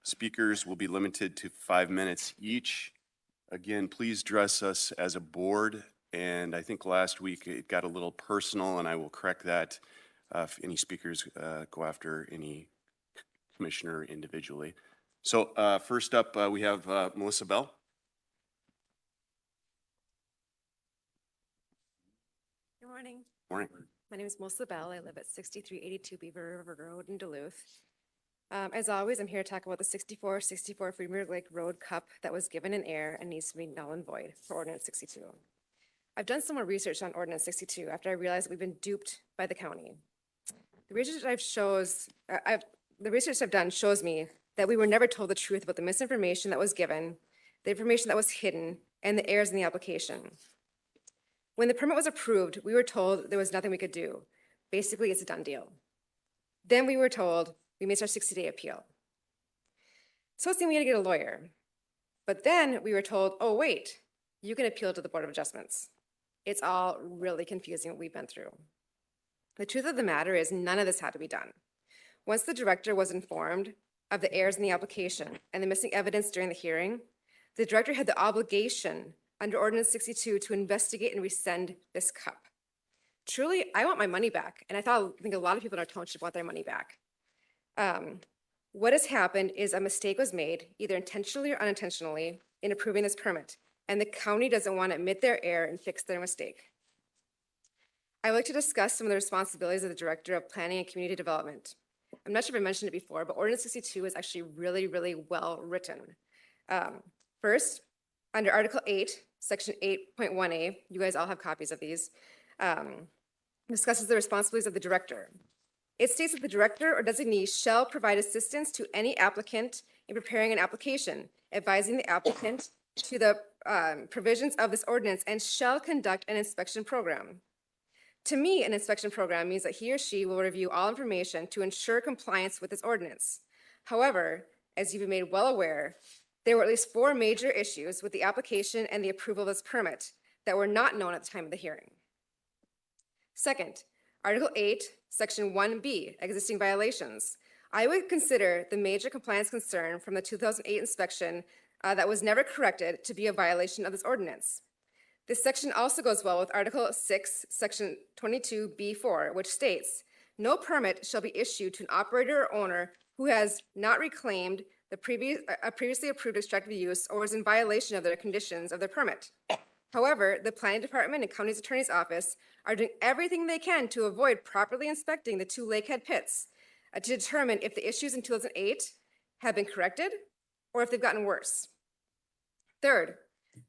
Speakers will be limited to 5 minutes each. Again, please dress us as a board, and I think last week it got a little personal, and I will correct that if any speakers go after any commissioner individually. So first up, we have Melissa Bell. Good morning. Morning. My name is Melissa Bell. I live at 6382 Beaver River Road in Duluth. As always, I'm here to talk about the 6464 Freeburg Lake Road Cup that was given in error and needs to be null and void for Ordinance 62. I've done some more research on Ordinance 62 after I realized that we've been duped by the county. The research I've done shows me that we were never told the truth about the misinformation that was given, the information that was hidden, and the errors in the application. When the permit was approved, we were told there was nothing we could do. Basically, it's a done deal. Then we were told we missed our 60-day appeal. So it seemed we had to get a lawyer. But then we were told, oh, wait, you can appeal to the Board of Adjustments. It's all really confusing what we've been through. The truth of the matter is none of this had to be done. Once the director was informed of the errors in the application and the missing evidence during the hearing, the director had the obligation under Ordinance 62 to investigate and rescind this cup. Truly, I want my money back, and I think a lot of people in our township want their money back. What has happened is a mistake was made, either intentionally or unintentionally, in approving this permit, and the county doesn't want to admit their error and fix their mistake. I would like to discuss some of the responsibilities of the Director of Planning and Community Development. I'm not sure if I mentioned it before, but Ordinance 62 is actually really, really well written. First, under Article 8, Section 8.1A, you guys all have copies of these, discusses the responsibilities of the director. It states that the director or designee shall provide assistance to any applicant in preparing an application, advising the applicant to the provisions of this ordinance, and shall conduct an inspection program. To me, an inspection program means that he or she will review all information to ensure compliance with this ordinance. However, as you've been made well aware, there were at least 4 major issues with the application and the approval of this permit that were not known at the time of the hearing. Second, Article 8, Section 1B, existing violations. I would consider the major compliance concern from the 2008 inspection that was never corrected to be a violation of this ordinance. This section also goes well with Article 6, Section 22B4, which states, no permit shall be issued to an operator or owner who has not reclaimed the previously approved extractive use or is in violation of the conditions of their permit. However, the Planning Department and County Attorney's Office are doing everything they can to avoid properly inspecting the 2 lakehead pits to determine if the issues in 2008 have been corrected or if they've gotten worse. Third,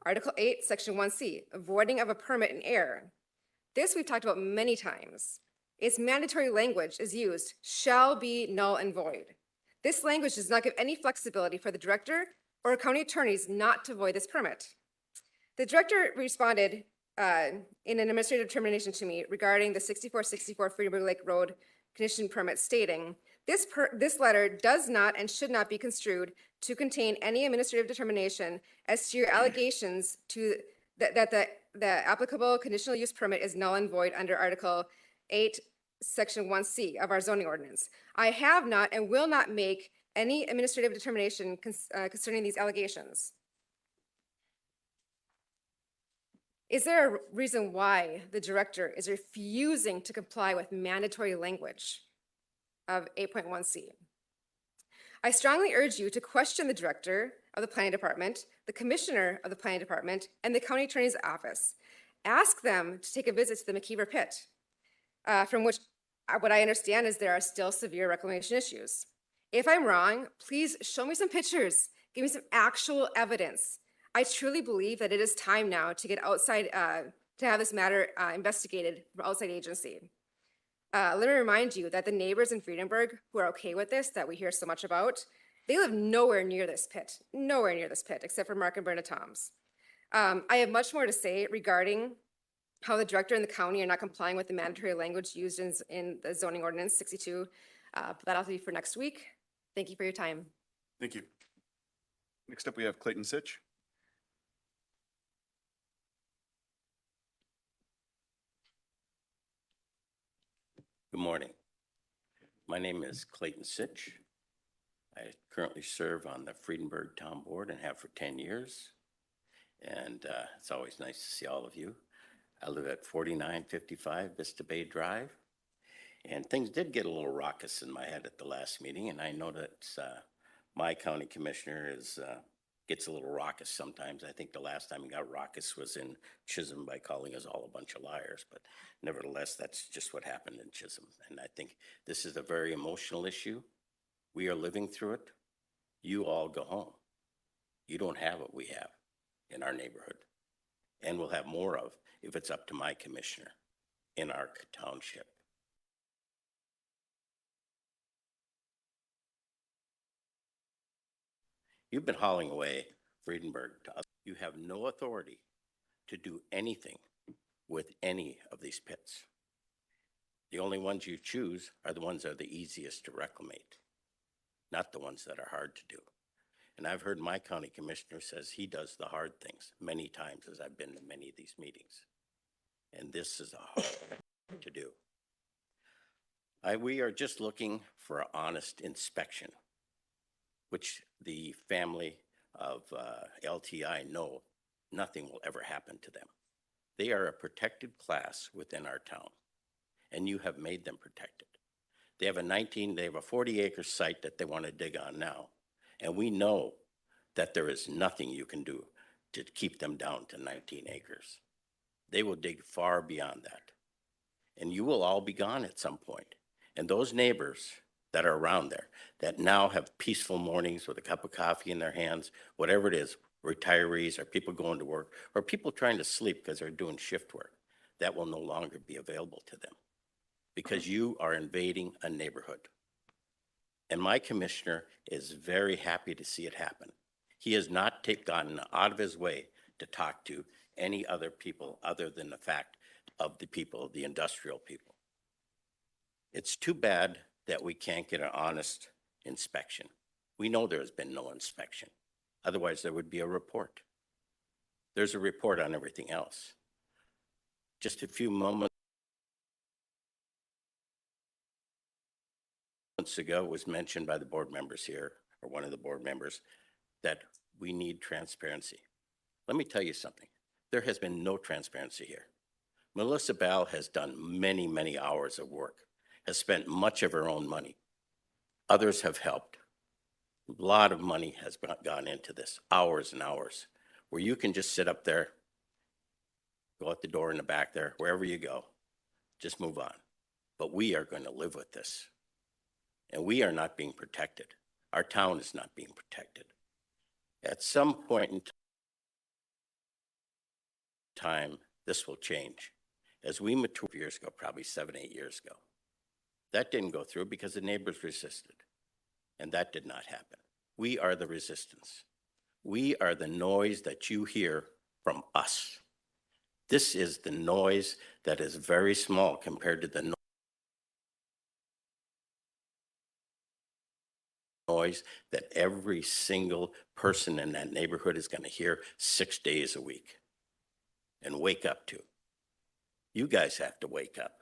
Article 8, Section 1C, avoiding of a permit in error. This we've talked about many times. Its mandatory language is used, shall be null and void. This language does not give any flexibility for the director or county attorneys not to void this permit. The director responded in an administrative determination to me regarding the 6464 Freeburg Lake Road condition permit, stating, this letter does not and should not be construed to contain any administrative determination as to your allegations to that the applicable conditional use permit is null and void under Article 8, Section 1C of our zoning ordinance. I have not and will not make any administrative determination concerning these allegations. Is there a reason why the director is refusing to comply with mandatory language of 8.1C? I strongly urge you to question the director of the planning department, the commissioner of the planning department, and the county attorney's office. Ask them to take a visit to the McKeever pit, from which what I understand is there are still severe reclamation issues. If I'm wrong, please show me some pictures, give me some actual evidence. I truly believe that it is time now to get outside, to have this matter investigated from outside agency. Let me remind you that the neighbors in Friedenberg who are okay with this, that we hear so much about, they live nowhere near this pit, except for Mark and Brenda Toms. I have much more to say regarding how the director and the county are not complying with the mandatory language used in the zoning ordinance 62, but that'll be for next week. Thank you for your time. Thank you. Next up, we have Clayton Sitch. Good morning. My name is Clayton Sitch. I currently serve on the Friedenberg Town Board and have for 10 years. And it's always nice to see all of you. I live at 4955 Vista Bay Drive. And things did get a little raucous in my head at the last meeting, and I know that my county commissioner gets a little raucous sometimes. I think the last time he got raucous was in Chisholm by calling us all a bunch of liars, but nevertheless, that's just what happened in Chisholm. And I think this is a very emotional issue. We are living through it. You all go home. You don't have what we have in our neighborhood, and we'll have more of if it's up to my commissioner in our township. You've been hauling away Friedenberg. You have no authority to do anything with any of these pits. The only ones you choose are the ones that are the easiest to reclamate, not the ones that are hard to do. And I've heard my county commissioner says he does the hard things many times as I've been to many of these meetings. And this is a hard thing to do. We are just looking for an honest inspection, which the family of LTI know nothing will ever happen to them. They are a protected class within our town, and you have made them protected. They have a 40-acre site that they want to dig on now, and we know that there is nothing you can do to keep them down to 19 acres. They will dig far beyond that, and you will all be gone at some point. And those neighbors that are around there that now have peaceful mornings with a cup of coffee in their hands, whatever it is, retirees or people going to work or people trying to sleep because they're doing shift work, that will no longer be available to them because you are invading a neighborhood. And my commissioner is very happy to see it happen. He has not gotten out of his way to talk to any other people other than the fact of the people, the industrial people. It's too bad that we can't get an honest inspection. We know there has been no inspection. Otherwise, there would be a report. There's a report on everything else. Just a few moments ago, it was mentioned by the board members here, or one of the board members, that we need transparency. Let me tell you something. There has been no transparency here. Melissa Ball has done many, many hours of work, has spent much of her own money. Others have helped. A lot of money has gone into this, hours and hours, where you can just sit up there, go out the door in the back there, wherever you go, just move on. But we are going to live with this. And we are not being protected. Our town is not being protected. At some point in time, this will change. As we matured years ago, probably 7, 8 years ago, that didn't go through because the neighbors resisted. And that did not happen. We are the resistance. We are the noise that you hear from us. This is the noise that is very small compared to the noise that every single person in that neighborhood is going to hear 6 days a week and wake up to. You guys have to wake up.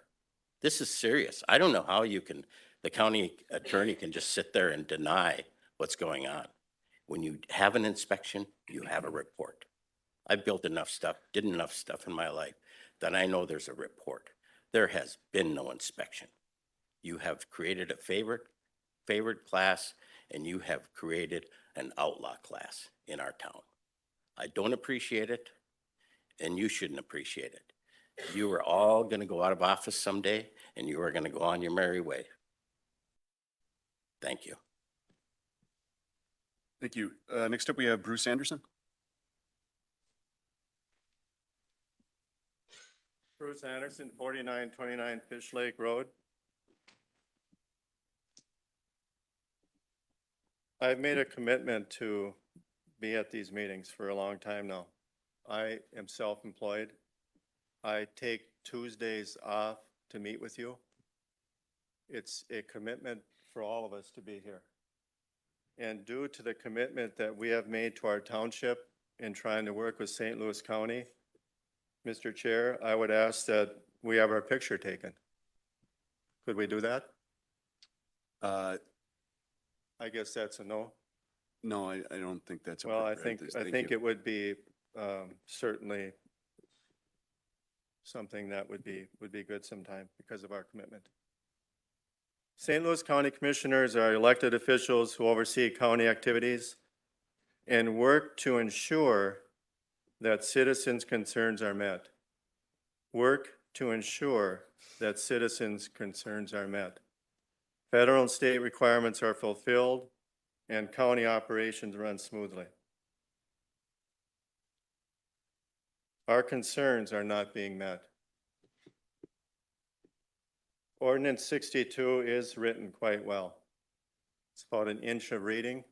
This is serious. I don't know how the county attorney can just sit there and deny what's going on. When you have an inspection, you have a report. I've built enough stuff, did enough stuff in my life that I know there's a report. There has been no inspection. You have created a favored class, and you have created an outlaw class in our town. I don't appreciate it, and you shouldn't appreciate it. You are all going to go out of office someday, and you are going to go on your merry way. Thank you. Thank you. Next up, we have Bruce Anderson. Bruce Anderson, 4929 Fish Lake Road. I've made a commitment to be at these meetings for a long time now. I am self-employed. I take Tuesdays off to meet with you. It's a commitment for all of us to be here. And due to the commitment that we have made to our township in trying to work with St. Louis County, Mr. Chair, I would ask that we have our picture taken. Could we do that? I guess that's a no. No, I don't think that's Well, appropriate. I Thank think you. it would be certainly something that would be good sometime because of our commitment. St. Louis County Commissioners are elected officials who oversee county activities and work to ensure that citizens' concerns are met. Work to ensure that citizens' concerns are met. Federal and state requirements are fulfilled and county operations run smoothly. Our concerns are not being met. Ordinance 62 is written quite well. It's about an inch of reading.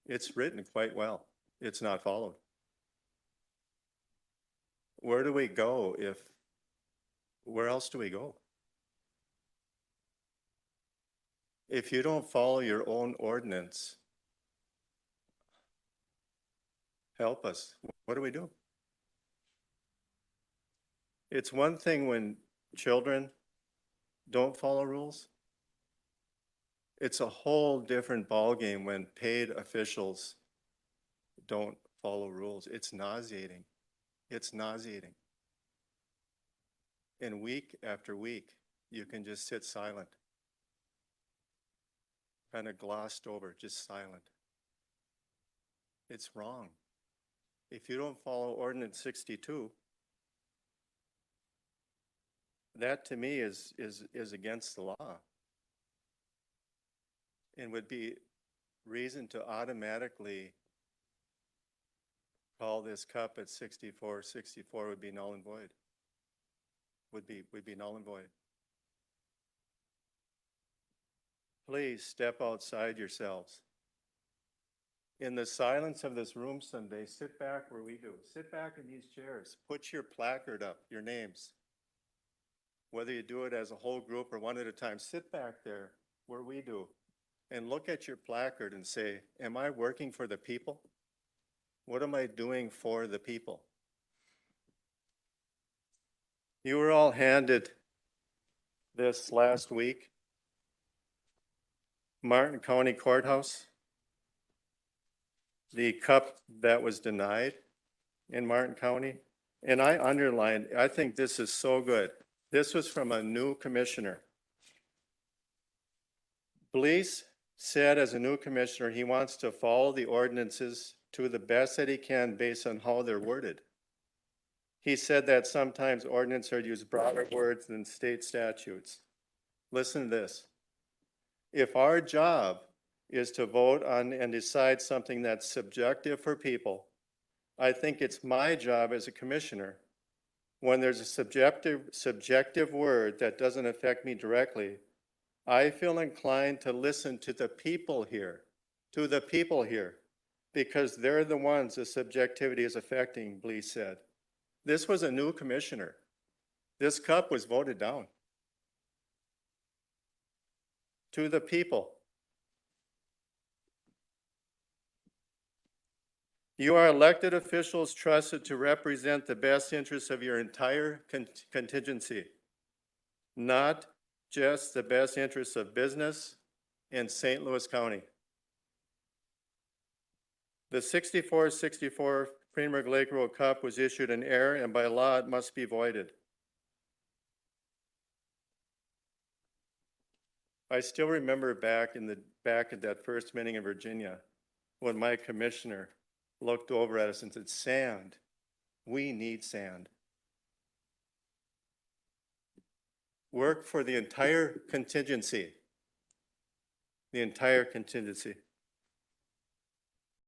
It's written quite well. It's not followed. Where do we go where else do we go? If you don't follow your own ordinance, help us. What do we do? It's one thing when children don't follow rules. It's a whole different ballgame when paid officials don't follow rules. It's nauseating. It's nauseating. And week after week, you can just sit silent. Kind of glossed over, just silent. It's wrong. If you don't follow Ordinance 62, that to me is against the law. And would be reason to automatically call this cup at 64 would be null and void. Would be null and void. Please step outside yourselves. In the silence of this room someday, sit back where we do. Sit back in these chairs. Put your placard up, your names. Whether you do it as a whole group or one at a time, sit back there where we do and look at your placard and say, am I working for the people? What am I doing for the people? You were all handed this last week. Martin County Courthouse, the cup that was denied in Martin County. And I underlined, I think this is so good. This was from a new commissioner. Blease said as a new commissioner, he wants to follow the ordinances to the best that he can based on how they're worded. He said that sometimes ordinances are used broader words than state statutes. Listen to this. If our job is to vote on and decide something that's subjective for people, I think it's my job as a commissioner, when there's a subjective word that doesn't affect me directly, I feel inclined to listen to the people here, because they're the ones the subjectivity is affecting, Blease said. This was a new commissioner. This cup was voted down. To the people. You are elected officials trusted to represent the best interests of your entire contingency, not just the best interests of business in St. Louis County. The 64-64 Greenberg Lake Road Cup was issued in error, and by law it must be voided. I still remember back at that first meeting in Virginia, when my commissioner looked over at us and said, sand, we need sand. Work for the entire contingency. The entire contingency.